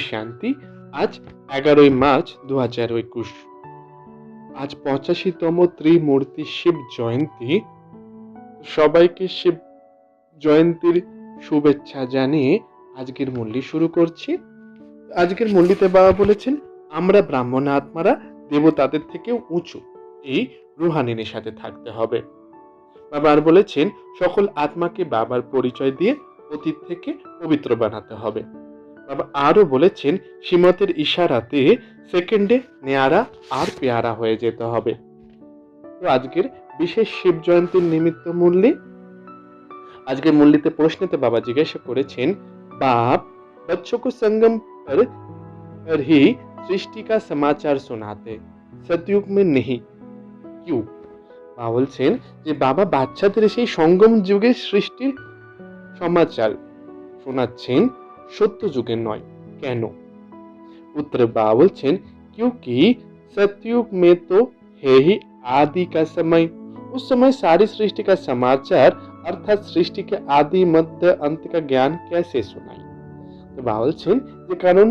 শান্তি। আজ 11ই মার্চ 2021। আজ 85তম ত্রিমূর্তি শিব জয়ন্তী। সবাইকে শিব জয়ন্তীর শুভেচ্ছা জানিয়ে আজকের মুরলি শুরু করছি। আজকের মুরলিতে বাবা বলেছেন, আমরা ব্রাহ্মণ আত্মারা দেবতাদের থেকেও উঁচু, এই রুহানিনের সাথে থাকতে হবে। বাবা আর বলেছেন, সকল আত্মাকে বাবার পরিচয় দিয়ে অতীত থেকে পবিত্র বানাতে হবে। বাবা আরও বলেছেন, শ্রীমতের ইশারাতে সেকেন্ডে নেয়ারা আর পেয়ারা হয়ে যেতে হবে। তো আজকের বিশেষ শিব জয়ন্তীর নিমিত্ত মুরলি। আজকের মুরলিতে প্রশ্নেতে বাবা জিজ্ঞাসা করেছেন, बाप बच्चों को संगम पर ही सृष्टि का समाचार सुनाते, सतयुग में नहीं, क्यों? মা বলছেন যে বাবা বাচ্চাদের সেই সঙ্গম যুগের সৃষ্টির সমাচার শোনাচ্ছেন, সত্য যুগের নয়, কেন? उत्तर बाबा बोलছেন, क्योंकि सतयुग में तो है ही आदि का समय, उस समय सारी सृष्टि का समाचार अर्थात सृष्टि के आदि मध्य अंत का ज्ञान कैसे सुनाई। तो बाबा বলছেন যে কারণ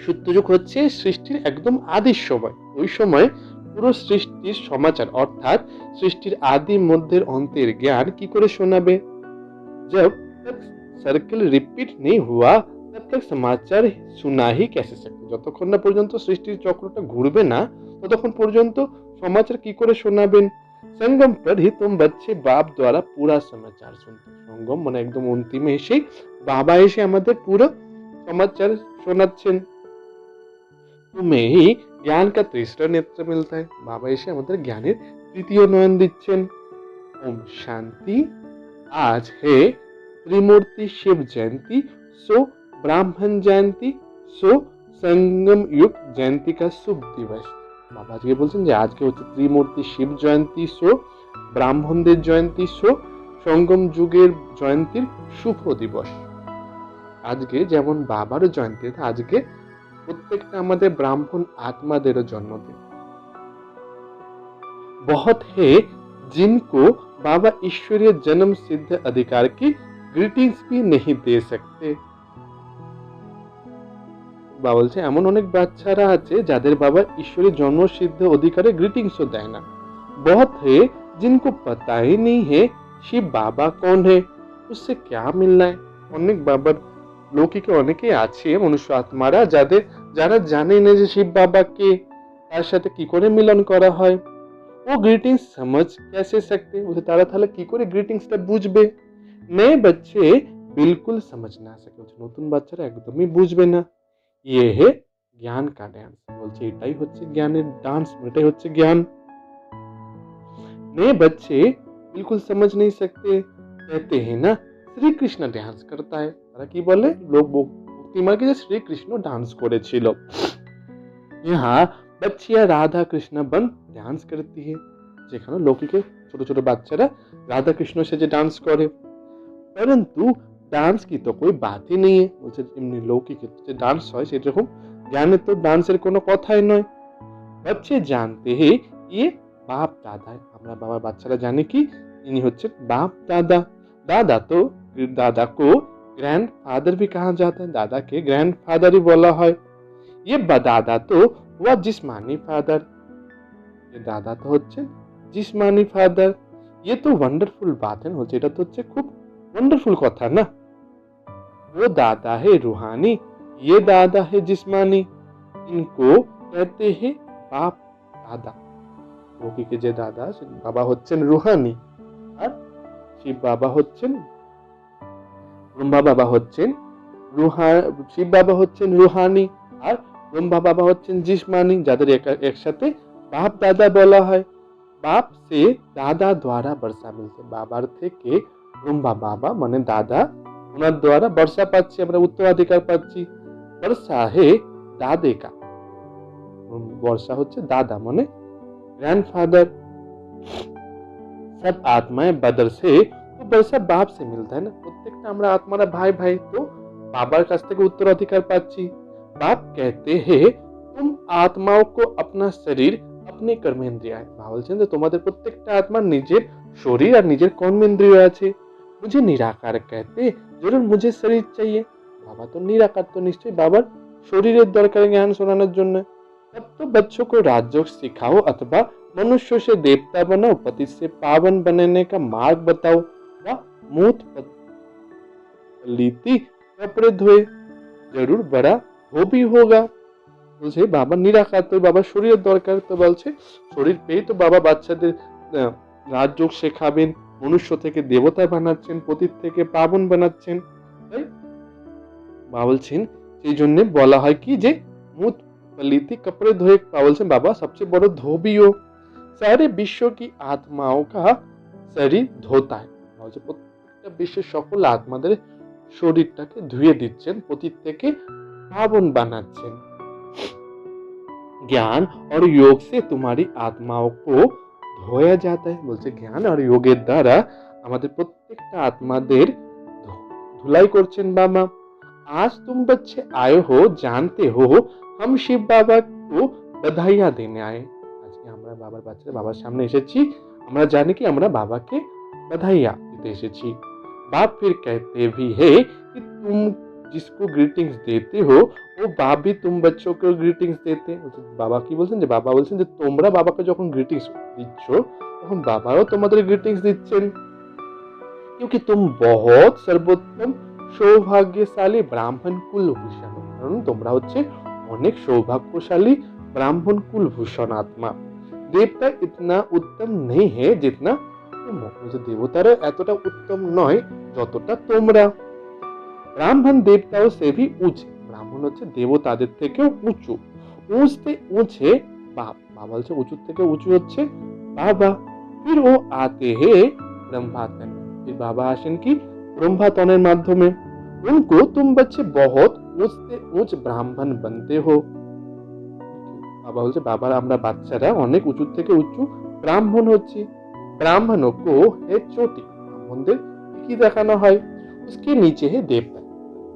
সত্যযুগ হচ্ছে সৃষ্টির একদম আদির সময়, ওই সময় পুরো সৃষ্টির সমাচার অর্থাৎ সৃষ্টির আদি মধ্যের অন্তের জ্ঞান কি করে শোনাবে। जब तक सर्कल रिपीट नहीं हुआ तब तक समाचार सुना ही कैसे सकते, যতক্ষণ না পর্যন্ত সৃষ্টির চক্রটা ঘুরবে না ততক্ষণ পর্যন্ত সমাচার কি করে শোনাবেন। संगम पर ही तुम बच्चे बाप द्वारा पूरा समाचार सुनते। संगम মানে একদম অন্তিমে এসে বাবা এসে আমাদের পুরো সমাচার শোনাচ্ছেন। तुम्हें ही ज्ञान का तीसरा नेत्र मिलता है, बाबा এসে আমাদের জ্ঞানের তৃতীয় নয়ন দিচ্ছেন। ओम शांति। आज है त्रिमूर्ति शिव जयंती, सो ब्राह्मण जयंती, सो संगम युग जयंती का शुभ दिवस। বাবা আজকে বলছেন যে আজকে হচ্ছে ত্রিমূর্তি শিব জয়ন্তী, সো ব্রাহ্মণদের জয়ন্তী, সো সঙ্গম যুগের জয়ন্তীর শুভ দিবস। আজকে যেমন বাবারও জয়ন্তী, আজকে প্রত্যেকটা আমাদের ব্রাহ্মণ আত্মাদেরও জন্মদিন। बहुत है जिनको बाबा ईश्वरीय जन्म सिद्ध अधिकार की ग्रीटिंग्स भी नहीं दे सकते। বাবা বলছে এমন অনেক বাচ্চারা আছে যাদের বাবা ঈশ্বরের জন্মসিদ্ধ অধিকারে গ্রিটিংসও দেয় না। बहुत है जिनको पता ही नहीं है শিব বাবা कौन है, उससे क्या मिलना है। অনেক বাবার লৌকিকে অনেকেই আছে মনুষ্য আত্মারা যারা জানে না যে শিব বাবা কে, তার সাথে কি করে মিলন করা হয়। ও গ্রিটিংস समझ कैसे सकते, বলছে তারা তাহলে কি করে গ্রিটিংসটা বুঝবে। নয়ে বাচ্চে বিলকুল समझ না সকে, নতুন বাচ্চারা একদমই বুঝবে না। ये है ज्ञान का डांस, বলছে এটাই হচ্ছে জ্ঞানের ডান্স, এটাই হচ্ছে জ্ঞান। नए बच्चे बिल्कुल समझ नहीं सकते, कहते हैं ना শ্রী কৃষ্ণ ডান্স করতা है, তারা কি বলে লোক ভক্তিমার্গে যে শ্রী কৃষ্ণ ডান্স করেছিল। यहाँ बच्चियां राधा कृष्ण बन डांस करती है, যেখানে লৌকিকে ছোট ছোট বাচ্চারা রাধা কৃষ্ণ সেজে ডান্স করে। परंतु ডান্স কি তো कोई बात ही नहीं है, বলছে এমনি লৌকিকে যে ডান্স হয় সেরকম জ্ঞানে তো ডান্সের কোনো কথাই নয়। बच्चे जानते हैं ये बाप दादा है, আমরা বাবার বাচ্চারা জানে কি ইনি হচ্ছে বাপ দাদা। दादा तो दादा को ग्रैंडफादर भी कहा जाता है, दादा के ग्रैंडफादर ही बोला है। ये दादा तो हुआ जिस्मानी फादर, ये दादा तो হচ্ছে जिस्मानी फादर। ये तो वंडरफुल बात है, বলছে এটা তো হচ্ছে খুব वंडरफुल কথা না। वो दादा है रूहानी, ये दादा है जिस्मानी, इनको कहते हैं बाप दादा। লৌকিকে যে দাদা বাবা হচ্ছেন রুহানি, আর শিব বাবা হচ্ছেন ব্রহ্মা বাবা হচ্ছেন শিব বাবা হচ্ছেন রুহানি, আর ব্রহ্মা বাবা হচ্ছেন জিসমানি, যাদের একসাথে বাপ দাদা বলা হয়। বাপ সে দাদা দ্বারা বর্ষা মিলছে, বাবার থেকে ব্রহ্মা বাবা মানে দাদা, ওনার দ্বারা বর্ষা পাচ্ছি, আমরা উত্তরাধিকার পাচ্ছি। বর্ষা হে দাদে কা, বর্ষা হচ্ছে দাদা মানে ग्रैंडफादर। सब आत्माएं बदर से तो बर्षा बाप से मिलता है ना, প্রত্যেকটা আমরা আত্মারা ভাই ভাই, তো বাবার কাছ থেকে উত্তরাধিকার পাচ্ছি। बाप कहते हैं तुम आत्माओं को अपना शरीर अपने कर्मेंद्रिय है, বলছেন যে তোমাদের প্রত্যেকটা আত্মার নিজের শরীর আর নিজের কর্মেন্দ্রিয় আছে। मुझे निराकार कहते जरूर मुझे शरीर चाहिए, बाबा तो निराकार, तो निश्चय बाবার शरीरेर दरकार ज्ञान शोनानोर जन्य। तब तो बच्चों को राजयोग सिखाओ अथवा मनुष्य से देवता बनाओ, पति से पावन बनने का मार्ग बताओ, व मूत लीति कपड़े धोए, जरूर बड़ा धोबी होगा। বলছে বাবা নিরাকার, তো বাবা শরীরের দরকার, তো বলছে শরীর পেয়ে তো বাবা বাচ্চাদের রাজযোগ শেখাবেন, মনুষ্য থেকে দেবতা বানাচ্ছেন, পতিত থেকে পাবন বানাচ্ছেন। তাই বাবা বলছেন সেই জন্য বলা হয় কি যে মুত पलीती कपड़े धोए, बोलছেন बाबा सबसे बड़ो धोबी हो, सारे विश्व की आत्माओं का शरीर धोता है। বলছে প্রত্যেকটা বিশ্বের সকল আত্মাদের শরীরটাকে ধুয়ে দিচ্ছেন, পতিত থেকে পাবন বানাচ্ছেন। ज्ञान और योग से तुम्हारी आत्माओं को धोया जाता है। বলছে জ্ঞান আর যোগের দ্বারা আমাদের প্রত্যেকটা আত্মাদের ধুলাই করছেন বাবা। आज तुम बच्चे आए हो, जानते हो हम शिव बाबा को बधाइयां देने आए। আজকে আমরা বাবার বাচ্চারা বাবার সামনে এসেছি, আমরা জানি কি আমরা বাবাকে बधाइयां দিতে এসেছি। बाप फिर कहते भी है कि तुम जिसको ग्रीटिंग्स देते हो वो बाप भी तुम बच्चों को ग्रीटिंग्स देते। বাবা কি বলছেন যে বাবা বলছেন যে তোমরা বাবাকে যখন গ্রিটিংস দিচ্ছ তখন বাবাও তোমাদের গ্রিটিংস দিচ্ছেন। क्योंकि तुम बहुत सर्वोत्तम সৌভাগ্যশালী ব্রাহ্মণ কুলভূষণ, কারণ তোমরা হচ্ছে অনেক সৌভাগ্যশালী ব্রাহ্মণ কুলভূষণ আত্মা। দেবতা ইতনা উত্তম নেই হে জিতনা তুম, দেবতারা এতটা উত্তম নয় যতটা তোমরা। ব্রাহ্মণ দেবতাও সে ভি উঁচে, ব্রাহ্মণ হচ্ছে দেবতাদের থেকেও উঁচু। উঁচতে উঁচে বাপ, বাবা বলছে উঁচু থেকে উঁচু হচ্ছে বাবা। ফির ও আতে হে ব্রহ্মাতন, ফির বাবা আসেন কি ব্রহ্মাতনের মাধ্যমে। उनको तुम बच्चे बहुत ऊंचते ऊंच ब्राह्मण बनते हो। বাবা বলছে বাবার আমরা বাচ্চারা অনেক উঁচু থেকে উঁচু ব্রাহ্মণ হচ্ছি। ব্রাহ্মণও কো হে চোটি, ব্রাহ্মণদের কি দেখানো হয়, उसके नीचे है देवता,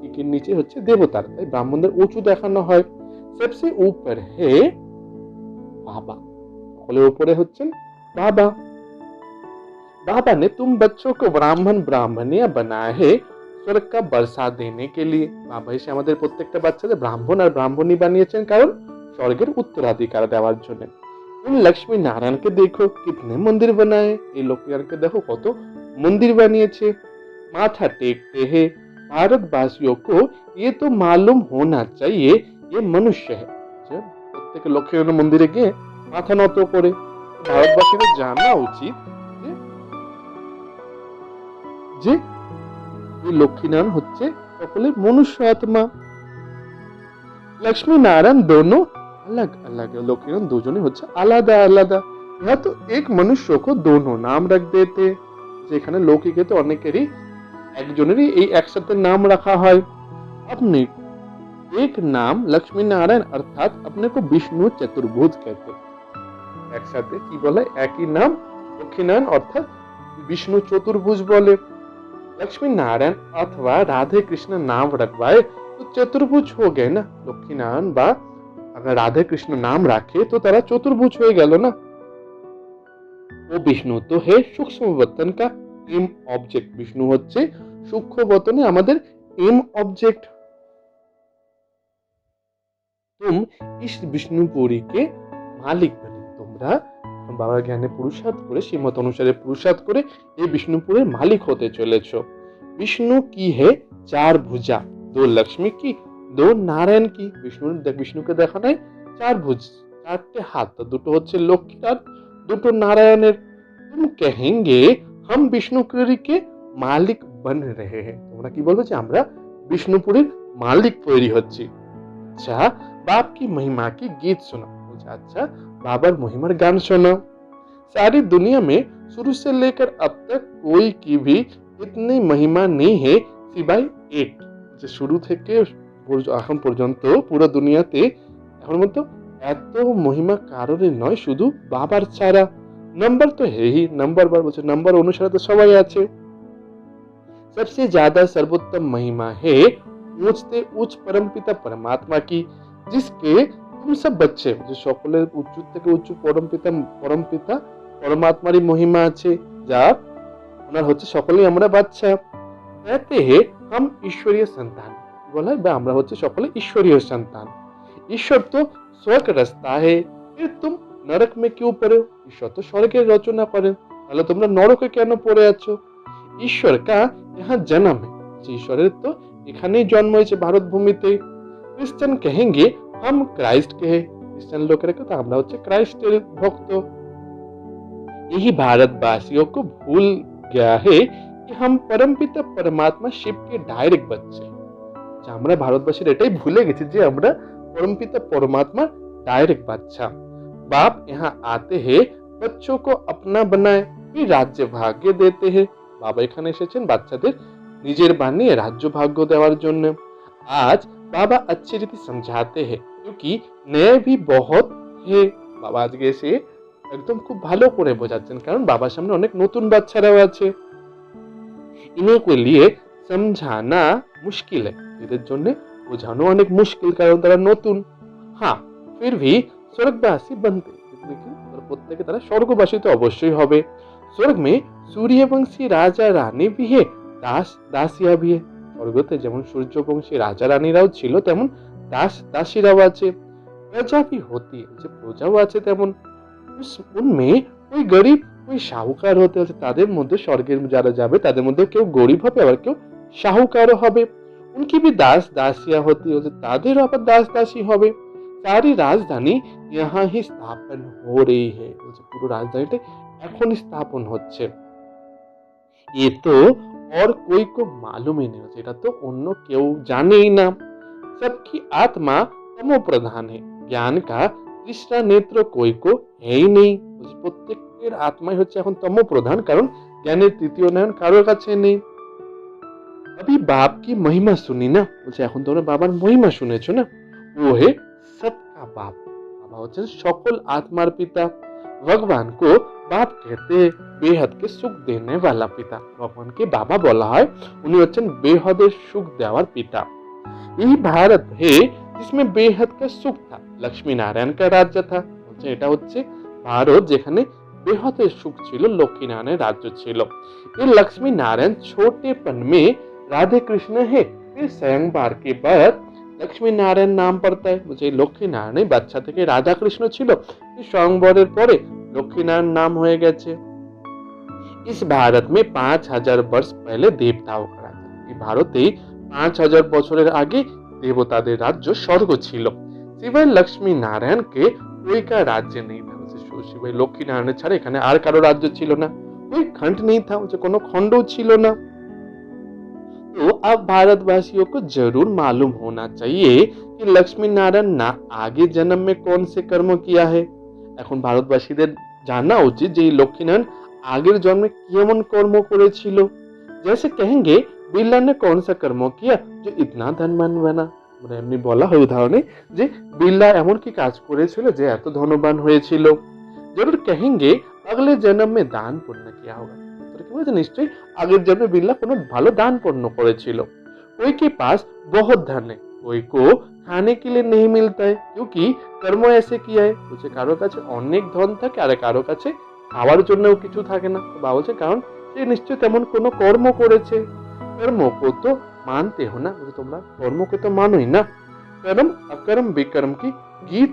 এর নিচে হচ্ছে দেবতার, তাই ব্রাহ্মণদের উঁচু দেখানো হয়। सबसे ऊपर है बाबा, সকলের উপরে হচ্ছেন বাবা। बाबा ने तुम बच्चों को ब्राह्मण ब्राह्मणियां बनाए है स्वर्ग का बरसा देने के लिए। बाबा এসে আমাদের প্রত্যেকটা বাচ্চাদের ব্রাহ্মণ আর ব্রাহ্মণী বানিয়েছেন কারণ স্বর্গের উত্তরাধিকার দেওয়ার জন্য। उन लक्ष्मी नारायण के देखो कितने मंदिर बनाए, এই লক্ষ্মীনারায়ণকে দেখো কত মন্দির বানিয়েছে। माथा टेकते हैं भारतवासियों को ये तो मालूम होना चाहिए ये मनुष्य है। প্রত্যেক লক্ষ্মীনারায়ণ মন্দিরে গিয়ে মাথা নত করে ভারতবাসীদের জানা উচিত যে এই লক্ষ্মীনারায়ণ হচ্ছে সকলের মনুষ্য আত্মা। लक्ष्मी नारायण दोनों अलग अलग है, लक्ष्मीनारायण দুজনে হচ্ছে আলাদা আলাদা। यहाँ तो एक मनुष्य को दोनों नाम रख देते, যেখানে লৌকিকে তো অনেকেরই একজনেরই এই একসাথে নাম রাখা হয়। अपने एक नाम लक्ष्मी नारायण अर्थात अपने को विष्णु चतुर्भुज कहते। একসাথে কি বলে একই নাম লক্ষ্মীনারায়ণ অর্থাৎ विष्णु चतुर्भुज बोले। लक्ष्मी नारायण अथवा राधे कृष्ण नाम रखवाए तो चतुर्भुज हो गए ना। लक्ष्मी नारायण बा अगर राधे कृष्ण नाम रखे तो तारा चतुर्भुज हो गया ना। वो विष्णु तो है सूक्ष्म वतन का एम ऑब्जेक्ट, विष्णु হচ্ছে সূক্ষ্ম বতনে আমাদের एम ऑब्जेक्ट। तुम इस विष्णुपुरी के मालिक बने, তোমরা বাবার জ্ঞানে পুরুষার্থ করে শ্রীমত অনুসারে পুরুষার্থ করে এই বিষ্ণুপুরের মালিক হতে চলেছো। विष्णु की है चार भुजा, दो लक्ष्मी की दो नारायण की। বিষ্ণুকে দেখানো হয় চার ভুজ, চারটে হাত, দুটো হচ্ছে লক্ষ্মীর আর দুটো নারায়ণের। तुम कहेंगे हम विष्णुपुरी के मालिक बन रहे हैं, তোমরা কি বলবে যে আমরা বিষ্ণুপুরীর মালিক তৈরি হচ্ছি। আচ্ছা बाप की महिमा की गीत सुना, বলছে আচ্ছা बाबर महिमार गान सुनो। सारी दुनिया में शुरू से लेकर अब तक कोई की भी इतनी महिमा नहीं है सिवाय एक, যে শুরু থেকে এখন পর্যন্ত পুরো দুনিয়াতে এখন মতো এত মহিমা কারোরই নয় শুধু বাবার ছাড়া। नंबर तो है ही, नंबर বার বলছে नंबर অনুসারে তো সবাই আছে। सबसे ज्यादा सर्वोत्तम महिमा है ऊंचते ऊंच परमपिता परमात्मा की, जिसके तुम सब बच्चे, যে সকলের উচ্চ থেকে উচ্চ পরমপিতা পরমাত্মারই মহিমা আছে, যা ওনার হচ্ছে সকলেই আমরা বাচ্চা। कहते हैं हम ईश्वरीय संतान, বলা হয় বা আমরা হচ্ছে সকলে ঈশ্বরীয় সন্তান। ঈশ্বর তো স্বর্গ রাস্তা হে, ফির তুম নরক মে কিউ পড়ে हो? ঈশ্বর তো স্বর্গের রচনা করেন, তাহলে তোমরা নরকে কেন পড়ে আছো? ঈশ্বর কা ইহা জন্ম है, যে ঈশ্বরের তো এখানেই জন্ম হয়েছে ভারত ভূমিতে। খ্রিস্টান कहेंगे हम क्राइस्ट के हैं, খ্রিস্টান লোকেরা তো আমরা হচ্ছে ক্রাইস্টের ভক্ত। यही भारतवासियों को भूल गया है कि हम परमपिता परमात्मा शिव के डायरेक्ट बच्चे हैं। যে আমরা ভারতবাসীর এটাই ভুলে গেছি যে আমরা परमपिता परमात्मा डायरेक्ट बादशाह। बाप यहाँ आते हैं बच्चों को अपना बनाए, फिर राज्य भाग्य देते हैं। বাবা এখানে এসেছেন বাচ্চাদের নিজের বানিয়ে রাজ্য ভাগ্য দেওয়ার জন্য। आज बाबा अच्छी रीति समझाते हैं क्योंकि नए भी बहुत है। বাবা আজকে এসে একদম খুব ভালো করে বোঝাচ্ছেন, কারণ বাবার সামনে অনেক নতুন বাচ্চারাও আছে। इन्हें के लिए समझाना मुश्किल है, এদের জন্য বোঝানো অনেক মুশকিল, কারণ তারা নতুন। হ্যাঁ, फिर भी स्वर्गवासी बनते, लेकिन প্রত্যেকে তারা স্বর্গবাসী তো অবশ্যই হবে। स्वर्ग में सूर्यवंशी राजा रानी भी है, दास दासिया भी है। স্বর্গতে যেমন সূর্যবংশী রাজা রানীরাও ছিল, তেমন দাস দাসীরাও আছে। প্রজা भी होती है, যে প্রজাও আছে তেমন। उनमें कोई गरीब कोई শাহুকার হতে হচ্ছে, তাদের মধ্যে স্বর্গের যারা যাবে তাদের মধ্যে কেউ গরিব হবে, আবার কেউ শাহুকারও হবে। उनकी भी दास दासिया होती है, তাদেরও আবার দাস দাসী হবে। सारी राजधानी यहाँ ही स्थापन हो रही है, পুরো রাজধানীটা এখন স্থাপন হচ্ছে। ये तो और कोई को मालूम ही नहीं, এটা তো অন্য কেউ জানেই না। सबकी आत्मा तमो प्रधान है, ज्ञान का तीसरा नेत्र कोई को है ही नहीं। প্রত্যেকের আত্মাই হচ্ছে এখন তম প্রধান, কারণ জ্ঞানের তৃতীয় নয়ন কারোর কাছে নেই। अभी बाप की महिमा सुनी ना, বলছে এখন তোমরা বাবার মহিমা শুনেছো না। वो है सबका बाप, বাবা হচ্ছেন সকল আত্মার পিতা। ভগবান को बाप कहते हैं, बेहद के सुख देने वाला पिता। ভগবানকে বাবা বলা হয়, উনি হচ্ছেন বেহদের সুখ দেওয়ার পিতা। यही भारत है जिसमें बेहद का सुख था, लक्ष्मी नारायण का राज्य था। বলছে এটা হচ্ছে ভারত যেখানে বেহদের সুখ ছিল, লক্ষ্মী নারায়ণের রাজ্য ছিল। ये लक्ष्मी नारायण छोटेपन में राधे कृष्ण है, फिर स्वयंवर के बाद लक्ष्मी नारायण नाम पड़ता है। मुझे लक्ष्मी नारायण বাচ্চা থেকে রাধা কৃষ্ণ ছিল, স্বয়ংবরের পরে লক্ষ্মী নারায়ণ নাম হয়ে গেছে। इस भारत में 5000 वर्ष पहले देवताओं का राज्य, এই ভারতে 5000 বছরের আগে দেবতাদের রাজ্য স্বর্গ ছিল। সিবাই লক্ষ্মী নারায়ণকে कोई का राज्य नहीं था, শিবাই লক্ষ্মী নারায়ণ ছাড়া এখানে আর কারো রাজ্য ছিল না। कोई खंड नहीं था, কোনো খণ্ডও ছিল না। तो अब भारतवासियों को जरूर मालूम होना चाहिए कि लक्ष्मी नारायण ना आगे जन्म में कौन से कर्म किया है। এখন ভারতবাসীদের জানা উচিত যে লক্ষ্মী নারায়ণ আগের জন্মে কেমন কর্ম করেছিল। जैसे कहेंगे बिरला ने कौन सा कर्म किया जो इतना धनवान बना, মানে এমনি বলা হয় উদাহরণে যে বিড়লা এমন কি কাজ করেছিল যে এত ধনবান হয়েছিল। जरूर कहेंगे अगले जन्म में दान पुण्य किया होगा, নিশ্চয়ই আগের জন্মে বিড়লা কোনো ভালো দান পুণ্য করেছিল। कोई के पास बहुत धन है, कोई को खाने के लिए नहीं मिलता है क्योंकि कर्म ऐसे किया है। বলছে কারো কাছে অনেক ধন থাকে আর কারো কাছে খাওয়ার জন্যও কিছু থাকে না। বাবা বলছে কারণ সে নিশ্চয়ই তেমন কোনো কর্ম করেছে। कर्म को तो मानते हो ना, তোমরা কর্মকে তো মানোই না। कर्म अकर्म विकर्म की गीत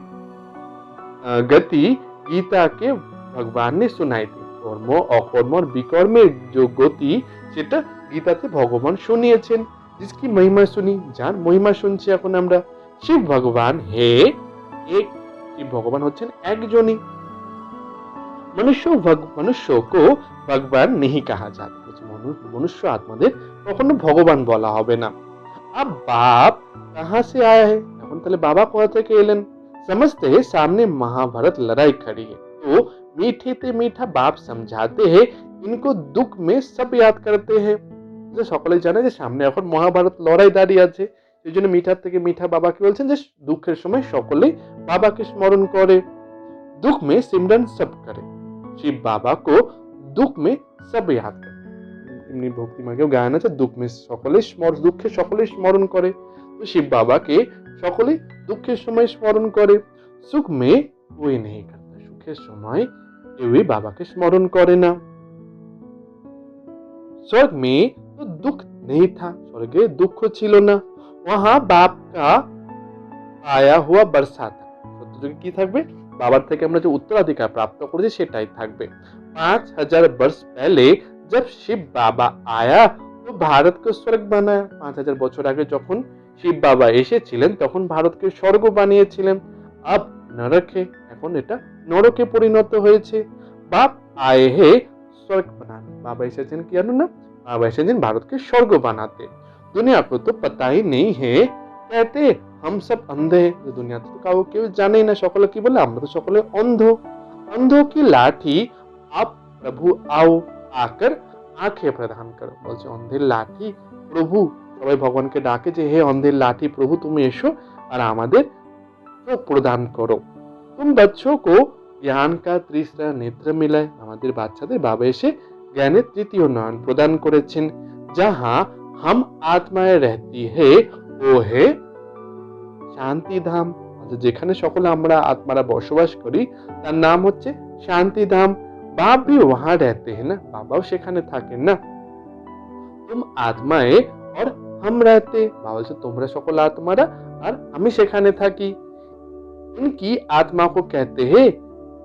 गति गीता के भगवान ने सुनाई थी। কর্ম অকর্ম আর বিকর্মের যে গতি সেটা গীতাতে ভগবান শুনিয়েছেন। जिसकी महिमा सुनी, যার মহিমা শুনছি এখন আমরা। শিব ভগবান হে এক, শিব ভগবান হচ্ছেন একজনই। मनुष्य को भगवान नहीं कहा जाता, মনুষ্য আত্মাদের কখনো ভগবান বলা হবে না। अब बाप कहाँ से आया है, এখন তাহলে বাবা কোথা থেকে এলেন। समझते हैं सामने महाभारत लड़ाई खड़ी है, तो मीठे ते मीठा बाप समझाते हैं, इनको दुख में सब याद करते हैं। যে সকলেই জানে যে সামনে এখন মহাভারত লড়াই দাঁড়িয়ে আছে, সেই জন্য মিঠার থেকে মিঠা বাবাকে বলছেন যে দুঃখের সময় সকলেই বাবাকে স্মরণ করে। दुख में सिमरन सब करे, শিব বাবা को दुख में सब याद करे। এমনি ভক্তি মার্গেও গান আছে, দুঃখে সকলেই স্মরণ করে। তো শিব বাবাকে সকলেই দুঃখের সময় স্মরণ করে। সুখ মে कोई नहीं करता, সুখের সময় কেউই বাবাকে স্মরণ করে না। स्वर्ग में तो दुख नहीं था, স্বর্গে দুঃখ ছিল না। वहां बाप का आया हुआ बरसा था। সত্যযুগে কি থাকবে? বাবার থেকে আমরা যে উত্তরাধিকার প্রাপ্ত করেছি সেটাই থাকবে। 5000 वर्ष पहले जब शिव बाबा आया तो भारत को स्वर्ग बनाया। 5000 বছর আগে যখন শিব বাবা এসেছিলেন তখন ভারতকে স্বর্গ বানিয়েছিলেন। আব নরকে, এখন এটা নরকে পরিণত হয়েছে। বাপ আয়ে হে স্वर्ग बनाने, बाबा এসেছেন কি জানো না? বাবা এসেছেন ভারতকে স্বর্গ বানাতে। दुनिया को तो पता ही नहीं है, कहते हम सब अंधे हैं। दुनिया तो কাউ কেউ জানেই না, সকলে কি বলে? আমরা তো সকলে অন্ধ। अंधों की लाठी आप प्रभु आओ आकर आंखें प्रदान करो। বলছে অন্ধের লাঠি প্রভু, সবাই ভগবানকে ডাকে যে হে অন্ধের লাঠি প্রভু তুমি এসো আর আমাদের চোখ প্রদান করো। तुम बच्चों को ज्ञान का तीसरा नेत्र मिला है। আমাদের বাচ্চাদের বাবা এসে জ্ঞানের তৃতীয় নয়ন প্রদান করেছেন। जहां हम आत्माएं रहती है वो है শান্তি ধাম। যেখানে সকলে আমরা আত্মারা বসবাস করি তার নাম হচ্ছে শান্তি ধাম। বাপ भी वहां रहते हैं ना, বাবাও সেখানে থাকেন না। तुम आत्माएं और हम रहते, বাবা বলছে তোমরা সকল আত্মারা আর আমি সেখানে থাকি। इनकी आत्मा को कहते हैं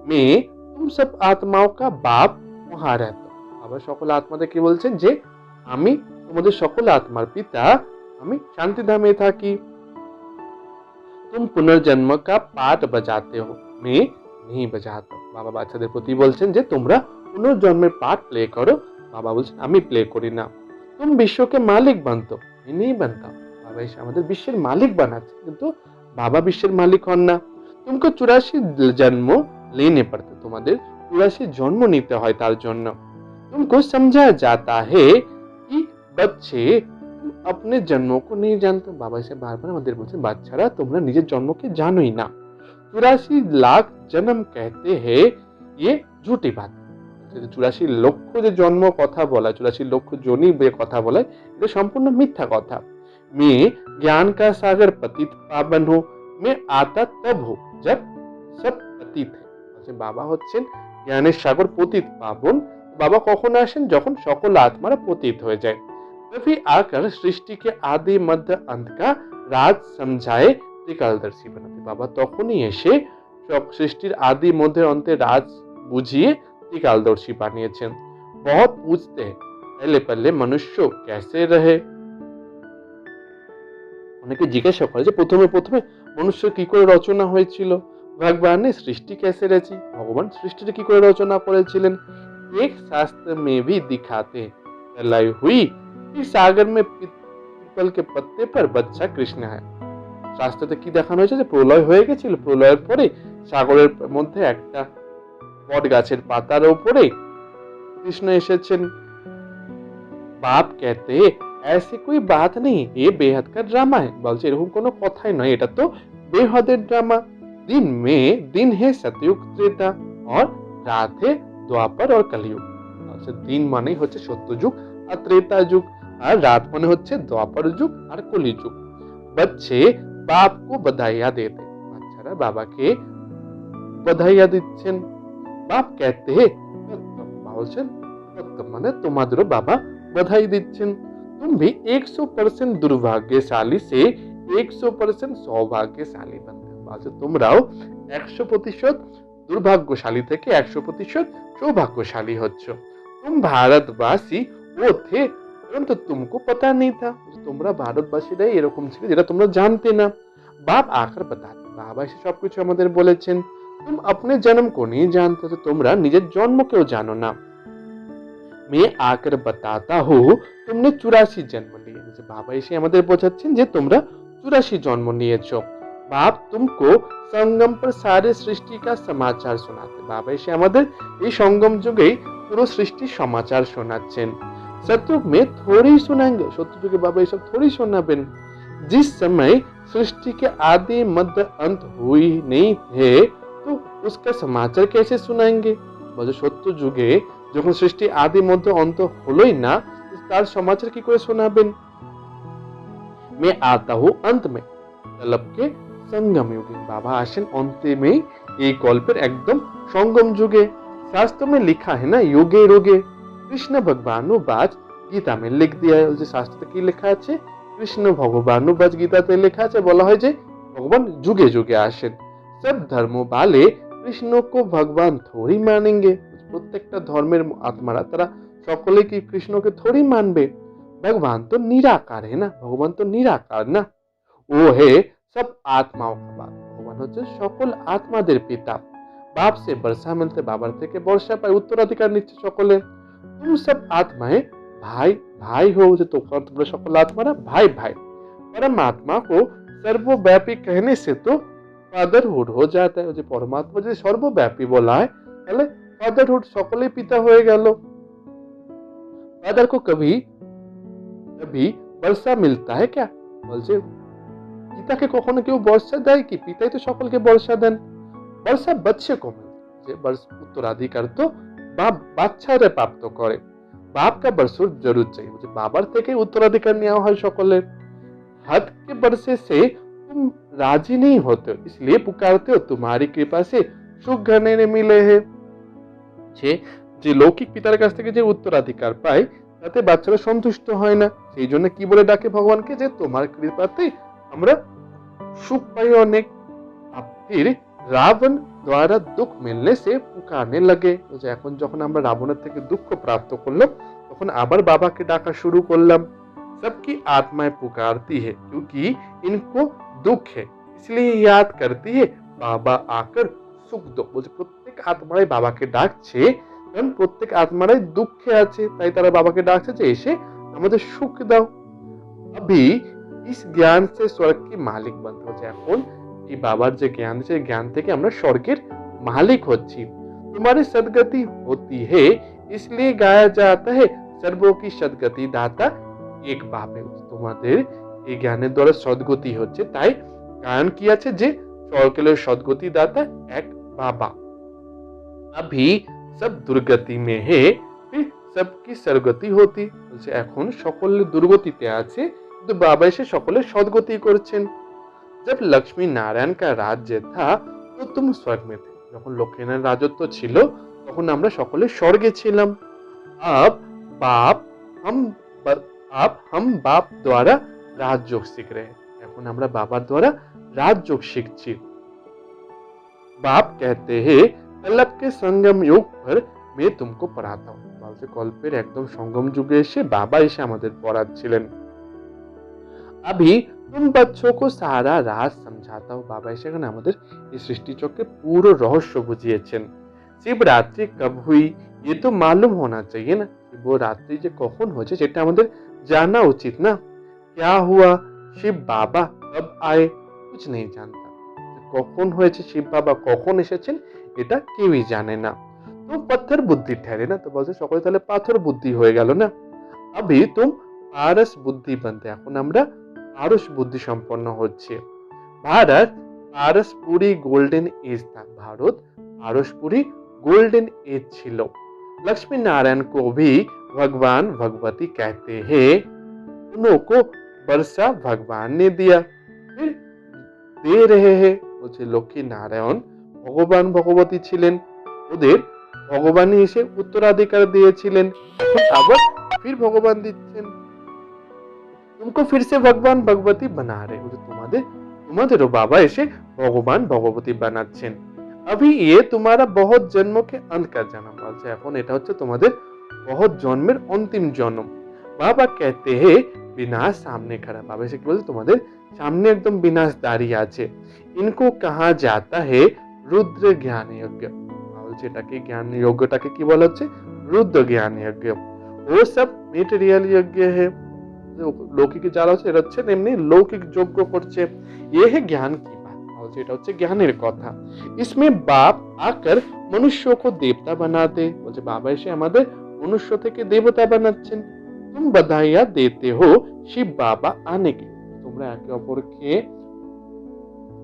मैं तुम सब आत्माओं का बाप वहां रहता। বাবা সকল আত্মাদের কি বলছেন যে আমি তোমাদের সকল আত্মার পিতা, আমি শান্তিধামে থাকি। तुम पुनर्जन्म का पाठ बजाते हो, मैं नहीं बजाता। বাবা বাচ্চাদের প্রতি বলছেন যে তোমরা পুনর্জন্মের পাঠ প্লে করো, বাবা বলছেন আমি প্লে করি না। तुम विश्व के मालिक बनते हो, मैं नहीं बनता। বাবা এসে আমাদের বিশ্বের মালিক বানাচ্ছে, কিন্তু বাবা বিশ্বের মালিক হন না। तुमको 84 जन्म लेने पड़ते, তোমাদের 84 জন্ম নিতে হয় তার জন্য। तुमको समझाया जाता है कि बच्चे अपने जन्मों को नहीं जानते। বাবা এসে বারবার আমাদের বলছেন বাচ্চারা তোমরা নিজের জন্মকে জানোই না। 84 লাখ जन्म कहते हैं ये झूठी बात। 84 লক্ষ যে জন্ম কথা বলা, 84 লক্ষ জনই কথা বলা, এটা সম্পূর্ণ মিথ্যা কথা। मैं ज्ञान का सागर पतित पावन हूँ, मैं आता तब हूँ जब सब पतित है। বাবা হচ্ছেন জ্ঞানের সাগর, পতিত পাবন। বাবা কখন আসেন? যখন সকল আত্মারা পতিত হয়ে যায়। तभी आकर सृष्टि के आदि मध्य अंत का राज समझाए त्रिकालदर्शी बनाते। বাবা তখনই এসে সব সৃষ্টির আদি মধ্যে অন্তে রাজ বুঝিয়ে त्रिकालदर्शी বানিয়েছেন। बहुत पूछते हैं पहले पहले मनुष्य कैसे रहे। অনেকে জিজ্ঞাসা করে যে প্রথমে প্রথমে মনুষ্য কি করে রচনা হয়েছিল। ভগবান ने सृष्टि कैसे रची, ভগবান সৃষ্টিটা কি করে রচনা করেছিলেন। एक शास्त्र में भी दिखाते हैं लाई हुई इस सागर में पिपल के पत्ते पर बच्चा कृष्ण है। শাস্ত্রতে কি দেখানো হয়েছে যে প্রলয় হয়ে গেছিল, প্রলয়ের পরে সাগরের মধ্যে একটা বট গাছের পাতার উপরে কৃষ্ণ এসেছেন। বাপ कहते ऐसी कोई बात नहीं, ये बेहद का ड्रामा है। বলছে এরকম কোনো কথাই নয়, এটা তো বেহদের ড্রামা। दिन में दिन है सतयुग त्रेता और रात है द्वापर और कलयुग। বলছে দিন মানেই হচ্ছে সত্যযুগ আর ত্রেতা যুগ, আর রাত মানে হচ্ছে দ্বাপর যুগ আর কলি যুগ। बच्चे बाप को बधाइयां देते, বাচ্চারা বাবাকে বধাইয়া দিচ্ছেন। বাপ कहते हैं বলছেন মানে তোমাদেরও বাবা বধাই দিচ্ছেন। तुम भी 100% दुर्भाग्यशाली से 100% सौभाग्यशाली बनते। বলছে তোমরাও 100% দুর্ভাগ্যশালী থেকে 100% সৌভাগ্যশালী হচ্ছ। तुम भारतवासी वो थे परंतु तुमको पता नहीं था। তোমরা ভারতবাসীরাই এরকম ছিল যেটা তোমরা জানতে না। বাপ আকার बताते, বাবা এসে সবকিছু আমাদের বলেছেন। तुम अपने जन्म को नहीं जानते, তো তোমরা নিজের জন্মকেও জানো না। मैं आकर बताता हूँ तुमने 84 जन्म लिए। বাবা এসে আমাদের বোঝাচ্ছেন যে তোমরা 84 জন্ম নিয়েছো। बाप तुमको संगम पर सारे सृष्टि का समाचार सुनाते। বাবা এসে আমাদের এই সঙ্গম যুগেই পুরো সৃষ্টির সমাচার শোনাচ্ছেন। सतयुग में थोड़ी सुनाएंगे, सतयुगे बाबा ये सब थोड़ी सुनाবেন। जिस समय सृष्टि के आदि मध्य अंत हुई नहीं थे तो उसका समाचार कैसे सुनाएंगे। বলে সত্য যুগে যখন সৃষ্টি আদি মধ্য অন্ত হলোই না, তার সমাচার কি করে শোনাবেন। मैं आता हूँ अंत में कल्प के संगम युगे। বাবা আসেন অন্তিমে এই কল্পের একদম সঙ্গম যুগে। शास्त्र में लिखा है ना युगे रोगे। কৃষ্ণ ভগবানুবাচ গীতা में लिख दिया है। যে শাস্ত্রে কি লেখা আছে, কৃষ্ণ ভগবান ভজ গীতাতে লেখা আছে, বলা হয় যে ভগবান যুগে যুগে আসেন। সব ধর্ম वाले কৃষ্ণ কো ভগবান থোড়ি মানেঙ্গে। প্রত্যেকটা ধর্মের আত্মারা তারা সকলে কি কৃষ্ণকে থোড়ি মানবে? ভগবান তো নিরাকার है ना, ভগবান তো নিরাকার না। ও হে সব আত্মাও का बाप, ভগবান হচ্ছে সকল আত্মাদের পিতা। बाप से वर्षा मिलते, বাবার থেকে বর্ষা পায়, উত্তরাধিকার নিচ্ছে সকলে। तुम सब आत्माएं भाई भाई हो, जो তোমরা সকল আত্মারা ভাই ভাই। परमात्मा को सर्वव्यापी कहने से तो फादरहुड हो जाता है, যে পরমাত্মা যদি সর্বব্যাপী বলা হয় তাহলে ফাদারহুড সকলেই পিতা হয়ে গেল। फादर को कभी कभी वर्षा मिलता है क्या, বলছে পিতাকে কখনো কেউ বর্ষা দেয় কি? পিতাই তো সকলকে বর্ষা দেন। বর্ষা बच्चे को मिलता, যে উত্তরাধিকার তো বাপ বাচ্চারা প্রাপ্ত করে। বাপ কা বরসুর জরুর চাই, বলছে বাবার থেকে উত্তরাধিকার নেওয়া হয় সকলের। हद के बरसे से तुम राजी नहीं होते, इसलिए पुकारते हो, तुम्हारी कृपा से सुख घने मिले हैं। যে লৌকিক পিতার কাছ থেকে যে উত্তরাধিকার পায় তাতে বাচ্চারা সন্তুষ্ট হয় না, সেই জন্য কি বলে ডাকে ভগবানকে, যে তোমার কৃপাতে আমরা সুখ পাই অনেক। अब फिर রাবণ দ্বারা দুঃখ মিলনে সে পুকারনে লাগে, যে এখন যখন আমরা রাবণের থেকে দুঃখ প্রাপ্ত করলাম তখন আবার বাবাকে ডাকা শুরু করলাম। सबकी आत्माएं पुकारती है क्योंकि इनको दुख है, इसलिए याद करती है बाबा आकर सुख दो। বলছে প্রত্যেক আত্মারাই বাবাকে ডাকছে, কারণ প্রত্যেক আত্মারাই দুঃখে আছে, তাই তারা বাবাকে ডাকছে যে এসে আমাদের সুখ দাও। अभी इस ज्ञान से स्वर्ग की मालिक बनते, হচ্ছে এখন এই বাবার যে জ্ঞান দিচ্ছে, জ্ঞান থেকে আমরা স্বর্গের মালিক হচ্ছি। तुम्हारी सदगति होती है इसलिए गाया जाता है सर्वों की सदगति दाता एक बाप है। তোমাদের এই জ্ঞানের দ্বারা সদ্গতি হচ্ছে, তাই গায়ন কি আছে যে সকলের সদ্গতি দাতা এক বাবা। अभी सब दुर्गति में है फिर सबकी सरगति होती, বলছে এখন সকলের দুর্গতিতে আছে কিন্তু বাবা এসে সকলের সদ্গতি করছেন। जब लक्ष्मी नारायण का राज्य था तो तुम स्वर्ग में थे, যখন লক্ষ্মীনারায়ণ রাজত্ব ছিল তখন আমরা সকলে স্বর্গে ছিলাম। अब बाप हम अब हम बाप द्वारा राजयोग सीख रहे हैं, এখন আমরা বাবার দ্বারা রাজযোগ শিখছি। बाप कहते हैं कल्प के संगम युग पर मैं तुमको पढ़ाता हूँ, বলছে কল্পের একদম সঙ্গম যুগে এসে বাবা এসে আমাদের পড়াচ্ছিলেন। अभी तुम बच्चों को सारा राज समझाता हूँ, বাবা এসে এখানে আমাদের এই সৃষ্টিচক্রের পুরো রহস্য বুঝিয়েছেন। শিবরাত্রি कब हुई ये तो मालूम होना चाहिए ना, শিবরাত্রি যে কখন হয়েছে সেটা আমাদের জানা উচিত না। क्या हुआ शिव बाबा कब आए, कुछ नहीं जानता, কখন হয়েছে শিব বাবা কখন এসেছেন এটা কেউই জানে না। তো পাথর বুদ্ধি ঠেরে না, তো বলছে সকলে তাহলে পাথর বুদ্ধি হয়ে গেল না। अभी तुम पारस बुद्धि बनते, এখন আমরা পারস বুদ্ধি সম্পন্ন হচ্ছে। भारत पारसपुरी गोल्डन एज था, ভারত পারসপুরি गोल्डन एज ছিল। लक्ष्मी नारायण को भी भगवान भगवती कहते हैं, उनको वर्षा भगवान ने दिया फिर दे रहे हैं, বলছে লক্ষ্মী নারায়ণ ভগবান ভগবতী ছিলেন, ওদের ভগবানই এসে উত্তরাধিকার দিয়েছিলেন, এখন আবার ফির ভগবান দিচ্ছেন। तुमको फिर से भगवान भगवती बना रहे, তোমাদেরও বাবা এসে ভগবান ভগবতী বানাচ্ছেন। अभी ये तुम्हारा बहुत जन्मों के अंत का जन्म, বলছে এখন এটা হচ্ছে তোমাদের बहुत জন্মের অন্তিম জন্ম। বাবা कहते हैं विनाश सामने खड़ा, বাবা এসে কি বলছে তোমাদের সামনে একদম বিনাশ দাঁড়িয়ে আছে। इनको कहा जाता है रुद्र ज्ञान यज्ञ, বলছে এটাকে জ্ঞান যজ্ঞটাকে কি বলা হচ্ছে, রুদ্র জ্ঞান যজ্ঞ। वो सब मेटेरियल यज्ञ है, লৌকিক যারা হচ্ছে এটা হচ্ছে এমনি লৌকিক যজ্ঞ করছে। ये है ज्ञान की बात, বলছে এটা হচ্ছে জ্ঞানের কথা। इसमें बाप आकर मनुष्यों को देवता बनाते, বলছে বাবা এসে আমাদের মনুষ্য থেকে দেবতা বানাচ্ছেন। तुम बधाइयां देते हो शिव बाबा आने की, তোমরা একে অপরকে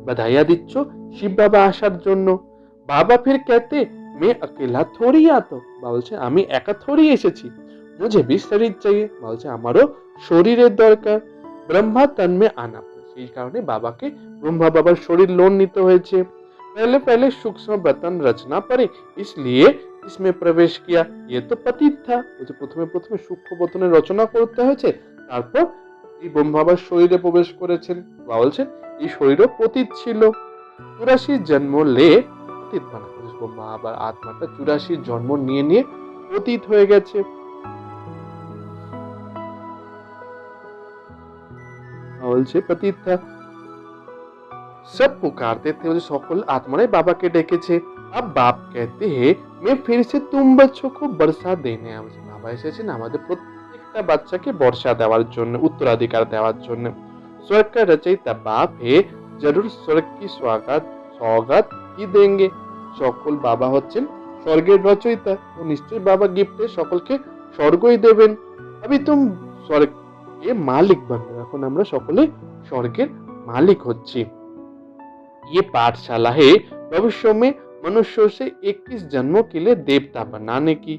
बधाइयां দিচ্ছ শিব বাবা আসার জন্য। বাবা फिर कहते मैं अकेला थोड़ी आता हूं, বলছে আমি একা থোড়ি এসেছি, मुझे भी शरीर चाहिए, বলছে আমারও শরীরের দরকার। ব্রহ্মা তন में आना, সেই কারণে বাবাকে ব্রহ্মা বাবার শরীর লোন নিতে হয়েছে। पहले पहले सूक्ष्म बर्तन रचना पड़े इसलिए इसमें प्रवेश किया, ये तो पतित था, প্রথমে প্রথমে সূক্ষ্ম বর্তনের রচনা করতে হয়েছে, তারপর এই ব্রহ্মা আবার শরীরে প্রবেশ করেছেন। বাবা বলছেন এই শরীরও পতিত ছিল, 84 জন্ম লে পতিত বানা। ব্রহ্মা আবার আত্মাটা 84 জন্ম নিয়ে নিয়ে পতিত হয়ে গেছে। বলছে পতিত থা, सब पुकारते थे, उसे সকল आत्माएं बाबा के ডেকেছে। अब बाप कहते हैं मैं फिर से तुम बच्चों को बरसा देने आया। বাবা এসেছেন আমাদের প্রত্যেকটা বাচ্চাকে বর্ষা দেওয়ার জন্য, উত্তরাধিকার দেওয়ার জন্য। स्वर्ग का रचयिता बाप है, जरूर स्वर्ग की स्वागत सौगात ही देंगे। সকল বাবা হচ্ছেন স্বর্গের রচয়িতা, তো নিশ্চয়ই বাবা গিফটে সকলকে স্বর্গই দেবেন। अभी तुम स्वर्ग के मालिक बन रहे हो, এখন আমরা সকলে স্বর্গের মালিক হচ্ছি। ये पाठशाला है भविष्य में मनुष्यों से 21 जन्मों के लिए देवता बनाने की।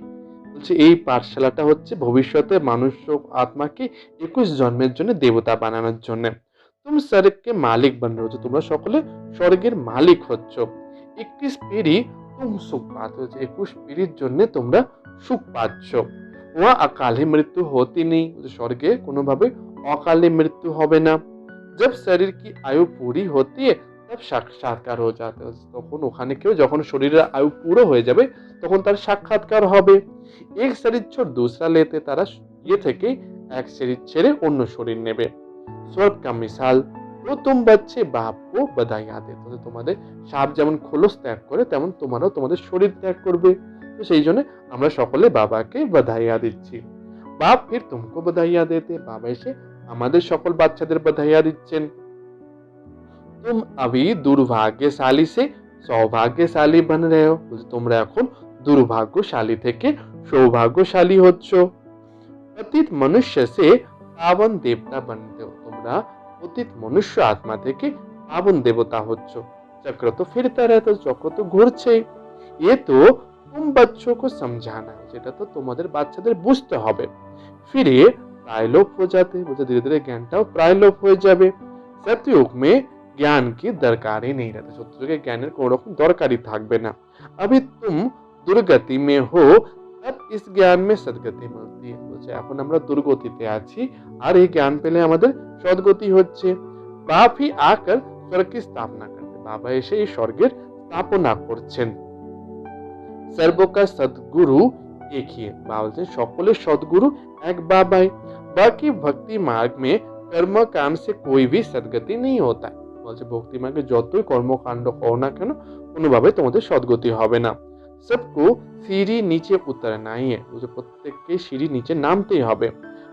বলছে এই পাঠশালাটা হচ্ছে ভবিষ্যতে মানুষ আত্মাকে 21 জন্মের জন্য দেবতা বানানোর জন্য। तुम स्वर्ग के मालिक बन रहे हो, তোমরা সকলে স্বর্গের মালিক হচ্ছ। 21 पीढ़ी तुम सुख पाते हो, 21 पीढ़ির জন্য তোমরা সুখ পাচ্ছ। वहाँ अकाली मृत्यु होती नहीं, স্বর্গে কোনোভাবে অকালে মৃত্যু হবে না। जब शरीर की आयु पूरी होती है तब সাক্ষাৎকার হয়ে যাতে, তখন ওখানে কেউ যখন শরীরের আয়ু পুরো হয়ে যাবে তখন তার সাক্ষাৎকার হবে। এক শরীর ছোট दूसरा लेते, তারা ইয়ে থেকে এক শরীর ছেড়ে অন্য শরীর নেবে। স্বর্গ কা মিসাল, তো তুম বাচ্চে বাপ কো বধাইয়া দেতে, তোমাদের সাপ যেমন খোলস ত্যাগ করে তেমন তোমারও তোমাদের শরীর ত্যাগ করবে। তো সেই জন্য আমরা সকলে বাবাকে বধাইয়া দিচ্ছি। বাপ ফির তুমকো বধাইয়া দেতে, বাবা এসে আমাদের সকল বাচ্চাদের বধাইয়া দিচ্ছেন। तुम अभी दुर्भाग्यशाली से सौभाग्यशाली बन रहे हो, তোমরা এখন দুর্ভাগ্যশালী থেকে সৌভাগ্যশালী হচ্ছ। অতীত মনুষ্য সে পাবন দেবতা बनते हो, তোমরা অতীত মনুষ্য আত্মা থেকে পাবন দেবতা হচ্ছ। চক্র তো ফিরতা रहता, চক্র তো ঘুরছেই। ये तो तुम बच्चों को समझाना है, যেটা তো তোমাদের বাচ্চাদের বুঝতে হবে। ফিরে প্রায়লোপ হয়ে যাতে, বলতে ধীরে ধীরে জ্ঞানটাও প্রায়লোপ হয়ে যাবে। सतयुग में ज्ञान की दरकारी नहीं रहती, সত্যযুগে জ্ঞানের কোনো রকম দরকারই থাকবে না। अभी तुम दुर्गति में हो तब इस ज्ञान में सदगति मिलती है, বলছে এখন আমরা দুর্গতিতে আছি আর এই জ্ঞান পেলে আমাদের সদ্গতি হচ্ছে। बाप ही आकर स्वर्ग की स्थापना करते, বাবা এসে এই স্বর্গের স্থাপনা করছেন। सर्वों का सदगुरु एक ही है, বাবা বলছেন সকলের সদ্গুরু এক বাবাই। बाकी भक्ति मार्ग में कर्म काम से कोई भी सदगति नहीं होता है, বলছে ভক্তি মার্গে যতই কর্মকাণ্ড করো না কেন কোনোভাবে তোমাদের সদ্গতি হবে না। सबको सीढ़ी नीचे उतरना ही है, বলছে প্রত্যেককে সিঁড়ি নিচে নামতেই হবে।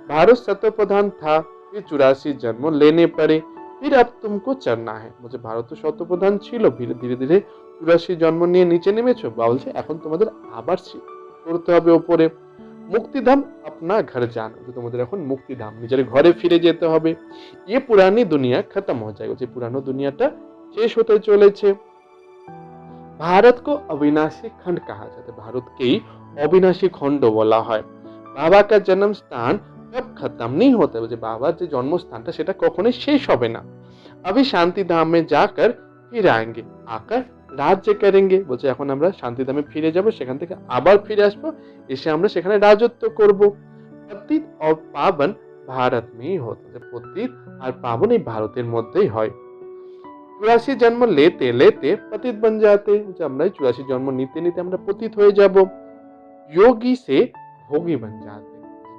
भारत शतप्रधान था, फिर 84 जन्म लेने पड़े, फिर अब तुमको चढ़ना है, বলছে ভারত তো শতপ্রধান ছিল, ধীরে ধীরে ধীরে 84 জন্ম নিয়ে নিচে নেমেছো, বলছে এখন তোমাদের আবার করতে হবে উপরে। মুক্তিধাম আপনা ঘর যান, তোমাদের এখন মুক্তিধাম নিজের ঘরে ফিরে যেতে হবে। ये पुरानी दुनिया खत्म हो जाएगी, যে পুরানো দুনিয়াটা শেষ হতে চলেছে। भारत को अविनाशी खंड कहा जाता है, ভারতকেই অবিনাশী খণ্ড বলা হয়। বাবা का जन्म स्थान कब खत्म नहीं होता, যে বাবার যে জন্মস্থানটা সেটা কখনোই শেষ হবে না। अभी शांति धाम में जाकर फिर आएंगे, आकर রাজ্য করেंगे, বলছে এখন আমরা শান্তিধামে ফিরে যাব, সেখান থেকে আবার ফিরে আসবো, এসে আমরা সেখানে রাজত্ব করব। পতিত और पावन भारत में ही होता है, পতিত আর পাবন এই ভারতের মধ্যেই হয়। 84 জন্ম लेते लेते पतित बन जाते, আমরা 84 জন্ম নিতে নিতে আমরা পতিত হয়ে যাব। योगी से भोगी बन जाते,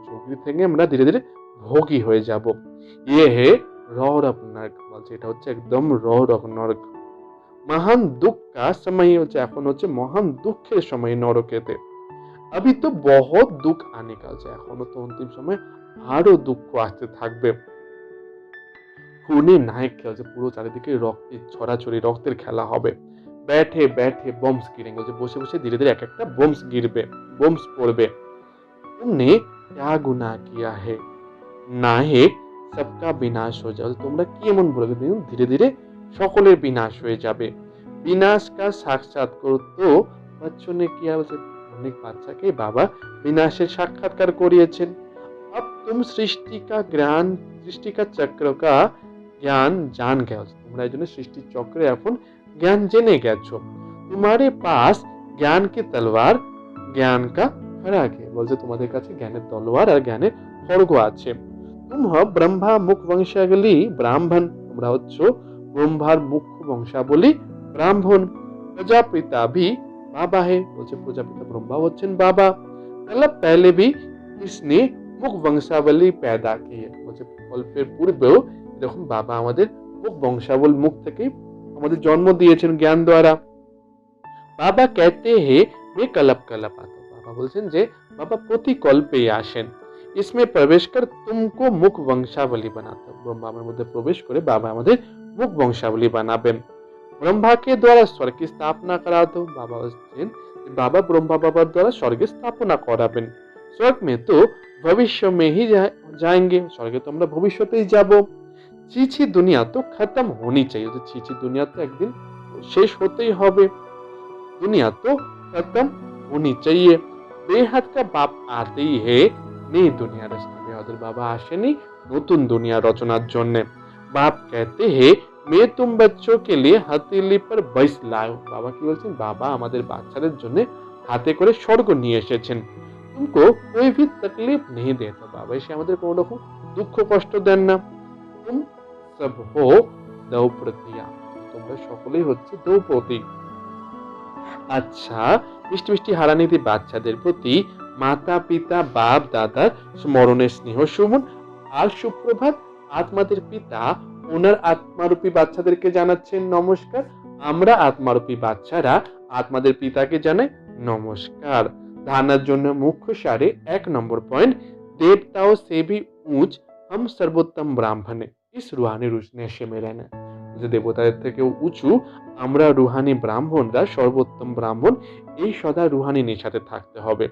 যোগী থেকে আমরা ধীরে ধীরে ভোগী হয়ে যাব। ये है রৌরব নরক, বলছে এটা হচ্ছে একদম রৌরব নরক। মহান দুঃখ का समय হচ্ছে এখন হচ্ছে মহান দুঃখের সময় নরকেতে। अभी तो बहुत दुख आने का, এখনো তো অন্তিম সময় আরো দুঃখ আসতে থাকবে। খুনে নায়ক খেলছে, পুরো চারিদিকে রক্তের ছড়াছড়ি, রক্তের খেলা হবে। बैठे बैठे बम्स गिरेंगे, বসে বসে ধীরে ধীরে এক একটা বম্বস গিরবে, বম্বস পড়বে। तुमने क्या गुनाह किया है नायक सबका विनाश हो जाए, তোমরা কি এমন বলে ধীরে ধীরে সকলের বিনাশ হয়ে যাবে। বিনাশ কা সাক্ষাৎকার তো বাচ্চোं ने किया, অনেক বাচ্চাকে বাবা বিনাশের সাক্ষাৎকার করিয়েছেন। अब तुम सृष्टि का ज्ञान, सृष्टि का चक्र का ज्ञान जान गए, তোমরা এই জন্য সৃষ্টির চক্রে এখন জ্ঞান জেনে গেছো। तुम्हारे पास ज्ञान की तलवार ज्ञान का खड़ग है, বলছে তোমাদের কাছে জ্ঞানের তলোয়ার আর জ্ঞানের খড়গ আছে। तुम हो ब्रह्मा मुख वंशावली ब्राह्मण, তোমরা হচ্ছ ব্রহ্মার মুখ্য বংশাবলী ব্রাহ্মণ। প্রজাপিতা भी बाबा है, বলছে প্রজাপিতা ব্রহ্মা হচ্ছেন বাবা। मतलब पहले भी इसने মুখ বংশাবলী पैदा की है, বলছে কল্পের পূর্বেও এরকম বাবা আমাদের মুখ বংশাবল মুখ থেকে আমাদের জন্ম দিয়েছেন জ্ঞান দ্বারা। বাবা कहते हैं मैं कल्प कल्प आता हूँ, বাবা বলছেন যে বাবা প্রতি কল্পে আসেন। इसमें प्रवेश कर तुमको মুখ বংশাবলী বানাতে হবে, ব্রহ্মার মধ্যে প্রবেশ করে বাবা আমাদের মুখ বংশাবলী বানাবেন। ব্রহ্মা के द्वारा स्वर्ग की स्थापना करा दो, বাবা বলছেন বাবা ব্রহ্মা বাবার দ্বারা স্বর্গের স্থাপনা করাবেন। स्वर्ग में तो भविष्य में ही जाएंगे, স্বর্গে তো আমরা ভবিষ্যতেই যাব। ছিছি দুনিয়া তো খতম होनी चाहिए, তো ছিছি দুনিয়া তো একদিন শেষ হতেই হবে। दुनिया तो खत्म होनी चाहिए। बेहद का बाप आते ही है नई दुनिया रचना, बेहদের বাবা আসেনি নতুন দুনিয়া রচনার জন্য। बाप कहते हैं मैं तुम बच्चों के लिए हथेली पर बैस लाया हूं, বাবা কি বলছেন বাবা আমাদের বাচ্চাদের জন্য হাতে করে স্বর্গ নিয়ে এসেছেন। तुमको कोई भी तकलीफ नहीं देता, বাবা এসে আমাদের কোনো রকম দুঃখ কষ্ট দেন না। तुम सब हो দ্রৌপদীয়া, তোমরা সকলেই হচ্ছে দ্রৌপদী। আচ্ছা, মিষ্টি মিষ্টি হারানিধি বাচ্চাদের প্রতি মাতা পিতা বাপ দাদার স্মরণের স্নেহ সুমন আর সুপ্রভাত। আত্মাদের পিতা ওনার আত্মারূপী বাচ্চাদেরকে জানাচ্ছেন নমস্কার। আমরা আত্মারূপী বাচ্চারা আত্মাদের পিতাকে জানাই নমস্কার। ধারণার জন্য মুখ্য সারে 1 নম্বর পয়েন্ট, देवताओं से भी ऊंच हम सर्वोत्तम ब्राह्मण है, इस रूहानी नेशे में रहना। যে দেবতাদের থেকেও উঁচু আমরা রুহানি ব্রাহ্মণরা সর্বোত্তম ব্রাহ্মণ, এই সদা রুহানি নেশাতে থাকতে হবে।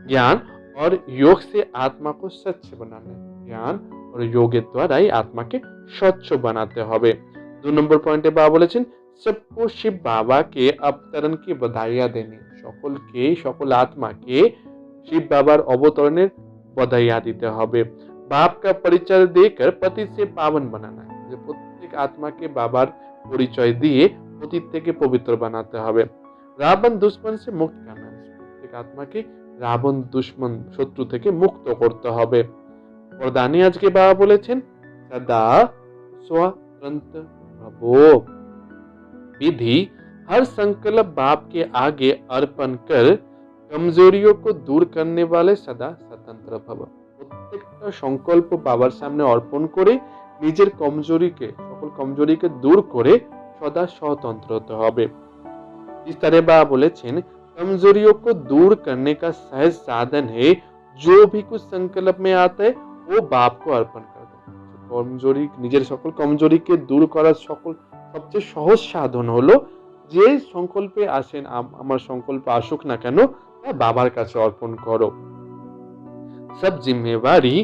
জ্ঞান और योग से आत्मा को स्वच्छ बनाना, জ্ঞান और যোগের দ্বারাই আত্মাকে স্বচ্ছ বানাতে হবে। 2 নম্বর পয়েন্টে বাবা বলেছেন सबको शिव बाबा के अवतरण की बधाइयां देनी, সকলকে সকল আত্মাকে শিব বাবার অবতরণের বধাইয়া দিতে হবে। बाप का परिचय देकर पति से पावन बनाना, যে প্রত্যেক আত্মাকে বাবার পরিচয় দিয়ে অতীত থেকে পবিত্র বানাতে হবে। রাবণ দুশ্মন সে মুক্ত করনা, প্রত্যেক আত্মাকে রাবণ দুশ্মন শত্রু থেকে মুক্ত করতে হবে। বরদানে আজকে বাবা বলেছেন সদা स्वतंत्र भवो, विधि हर संकल्प बाप के आगे अर्पण कर कमजोरियों को दूर करने वाले सदा स्वतंत्र भव, প্রত্যেকটা সংকল্প বাবার সামনে অর্পণ করে নিজের কমজোরিকে সকল কমজোরিকে দূর করে সদা স্বতন্ত্র হতে হবে। इस तरह बाबा बोलेছেন कमजोरियों को दूर करने का सहज साधन है, जो भी कुछ संकल्प में आता है वो बाप को अर्पण कर दो। কমজোরি নিজের সকল কমজোরিকে দূর করার সকল সবচেয়ে সহজ সাধন হলো যে সংকল্পে আসেন আমার সংকল্প আসুক না কেন তা বাবার কাছে অর্পণ করো। सब जिम्मेवारी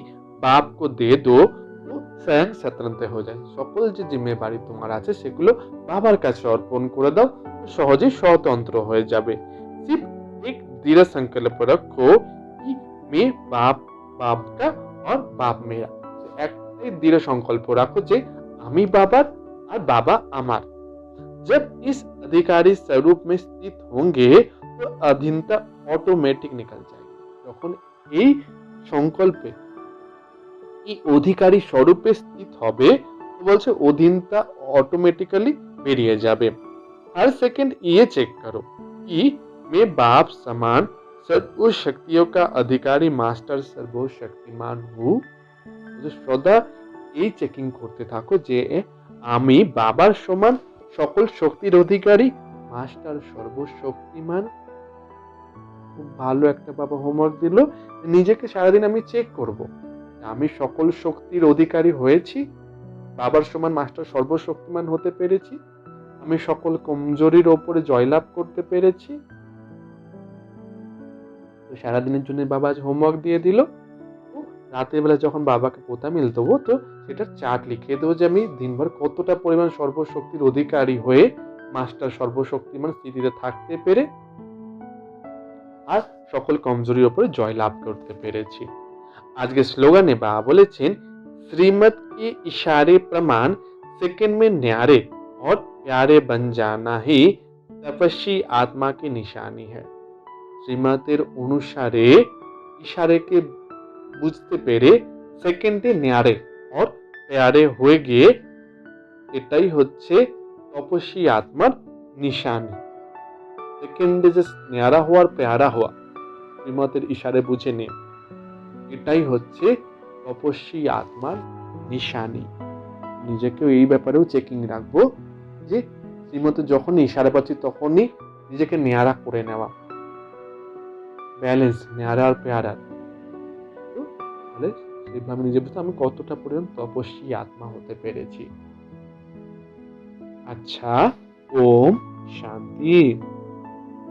बाप को दे दो तो स्वयं स्वतंत्र हो जाए, সকল যে জিম্মেবারি তোমার আছে সেগুলো বাবার কাছে অর্পণ করে দাও, সহজেই স্বতন্ত্র হয়ে যাবে। सिर्फ एक दृढ़ संकल्प रखो कि मैं बाप बाप का और बाप मेरा, একটাই দৃঢ় সংকল্প রাখো যে আমি বাবার আর বাবা আমার। जब इस अधिकारी स्वरूप में स्थित होंगे तो अधीनता ऑटोमेटिक निकल जाएगी, যখন এই সংকল্পে এই অধিকারী স্বরূপে স্থিত হবে তো বলছে অধীনতা অটোমেটিক্যালি বেরিয়ে যাবে। हर सेकंड ये चेक करो कि मैं बाप समान सर्व शक्तियों का अधिकारी मास्टर सर्वशक्तिमान हूँ, সদা এই চেকিং করতে থাকো যে আমি বাবার সমান সকল শক্তির অধিকারী মাস্টার সর্বশক্তিমান। খুব ভালো একটা বাবা হোমওয়ার্ক দিল, নিজেকে সারাদিন আমি চেক করব আমি সকল শক্তির অধিকারী হয়েছি, বাবার সমান মাস্টার সর্বশক্তিমান হতে পেরেছি, আমি সকল কমজোরির ওপরে জয়লাভ করতে পেরেছি। তো সারাদিনের জন্য বাবা আজ হোমওয়ার্ক দিয়ে দিল। রাতের বেলা যখন বাবাকে পোতা মিল দেবো তো সেটার চার্ট লিখে দেবো যে আমি দিনভর কতটা পরিমাণ সর্বশক্তির অধিকারী হয়ে মাস্টার সর্বশক্তিমান স্থিতিতে থাকতে পেরে আর সকল কমজোরির উপরে জয় লাভ করতে পেরেছি। আজকে স্লোগানে বাবা বলেছেন श्रीमत के इशारे प्रमाण सेकंड में न्यारे और प्यारे बन जाना ही तपस्वी आत्मा की निशानी है। শ্রীমতের অনুসারে ইশারেকে বুঝতে পেরে সেকেন্ডে ন্যাড়ে और প্যারে হয়ে গিয়ে এটাই হচ্ছে তপস্বী আত্মার নিশানি। সেকেন্ডে যে ন্যাড়া হওয়ার প্যারা হওয়া শ্রীমতের ইশারে বুঝে নে, এটাই হচ্ছে তপস্বী আত্মার নিশানি। নিজেকেও এই ব্যাপারেও চেকিং রাখবো যে শ্রীমতে যখন ইশারা পাচ্ছি তখনই নিজেকে ন্যাড়া করে নেওয়া, ব্যালেন্স ন্যাড়া আর প্যারার। তাহলে সেইভাবে নিজে বুঝতে আমি কতটা পরিমাণ তপস্বী আত্মা হতে পেরেছি। আচ্ছা, ওম শান্তি।